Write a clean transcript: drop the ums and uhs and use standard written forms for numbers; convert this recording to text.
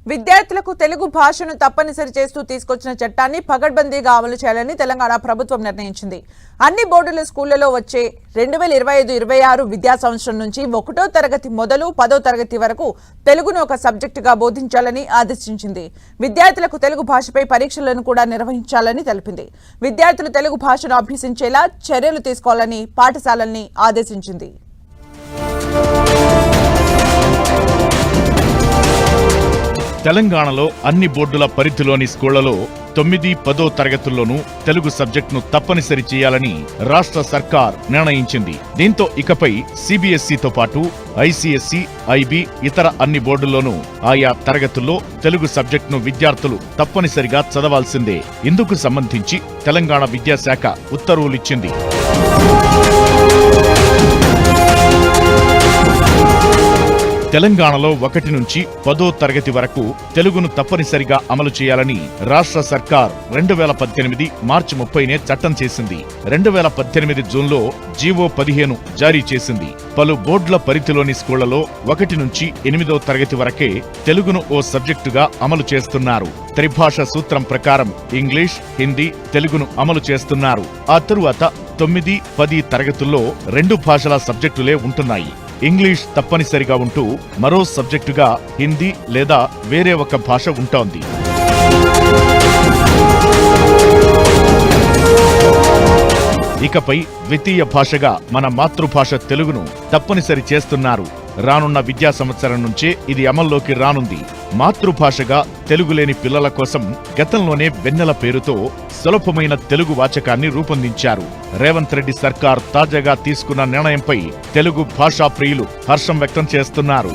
విద్యార్థులకు తెలుగు భాషను తప్పనిసరి చేస్తూ తీసుకొచ్చిన చట్టాన్ని పగడ్బందీగా అమలు చేయాలని తెలంగాణ ప్రభుత్వం నిర్ణయించింది. అన్ని బోర్డుల స్కూళ్లలో వచ్చే 2025-26 విద్యా సంవత్సరం నుంచి 1వ తరగతి మొదలు 10వ తరగతి వరకు తెలుగును ఒక సబ్జెక్టుగా బోధించాలని ఆదేశించింది. విద్యార్థులకు తెలుగు భాషపై పరీక్షలను కూడా నిర్వహించాలని తెలిపింది. విద్యార్థులు తెలుగు భాషను అభ్యసించేలా చర్యలు తీసుకోవాలని పాఠశాలల్ని ఆదేశించింది. తెలంగాణలో అన్ని బోర్డుల పరిధిలోని స్కూళ్లలో 9, 10వ తరగతుల్లోనూ తెలుగు సబ్జెక్టును తప్పనిసరి చేయాలని రాష్ట్ర సర్కార్ నిర్ణయించింది. దీంతో ఇకపై సిబిఎస్ఈతో పాటు ఐసిఎస్ఈ, ఐబీ, ఇతర అన్ని బోర్డుల్లోనూ ఆయా తరగతుల్లో తెలుగు సబ్జెక్టును విద్యార్థులు తప్పనిసరిగా చదవాల్సిందే. ఇందుకు సంబంధించి తెలంగాణ విద్యాశాఖ ఉత్తర్వులిచ్చింది. తెలంగాణలో 1 నుంచి 10వ తరగతి వరకు తెలుగును తప్పనిసరిగా అమలు చేయాలని రాష్ట్ర సర్కార్ 2018 మార్చి 30నే చట్టం చేసింది. 2018 జూన్లో జీవో 15 జారీ చేసింది. పలు బోర్డుల పరిధిలోని స్కూళ్లలో 1 నుంచి 8వ తరగతి వరకే తెలుగును ఓ సబ్జెక్టుగా అమలు చేస్తున్నారు. త్రిభాష సూత్రం ప్రకారం ఇంగ్లీష్, హిందీ, తెలుగును అమలు చేస్తున్నారు. ఆ తరువాత 9, 10 తరగతుల్లో 2 భాషల సబ్జెక్టులే ఉంటున్నాయి. ఇంగ్లీష్ తప్పనిసరిగా ఉంటూ మరో సబ్జెక్టుగా హిందీ లేదా వేరే ఒక భాష ఉంటోంది. ఇకపై ద్వితీయ భాషగా మన మాతృభాష తెలుగును తప్పనిసరి చేస్తున్నారు. రానున్న విద్యా సంవత్సరం నుంచే ఇది అమల్లోకి రానుంది. మాతృభాషగా తెలుగు లేని పిల్లల కోసం గతంలోనే వెన్నెల పేరుతో సులభమైన తెలుగు వాచకాన్ని రూపొందించారు. రేవంత్ రెడ్డి సర్కార్ తాజాగా తీసుకున్న నిర్ణయంపై తెలుగు భాషా ప్రియులు హర్షం వ్యక్తం చేస్తున్నారు.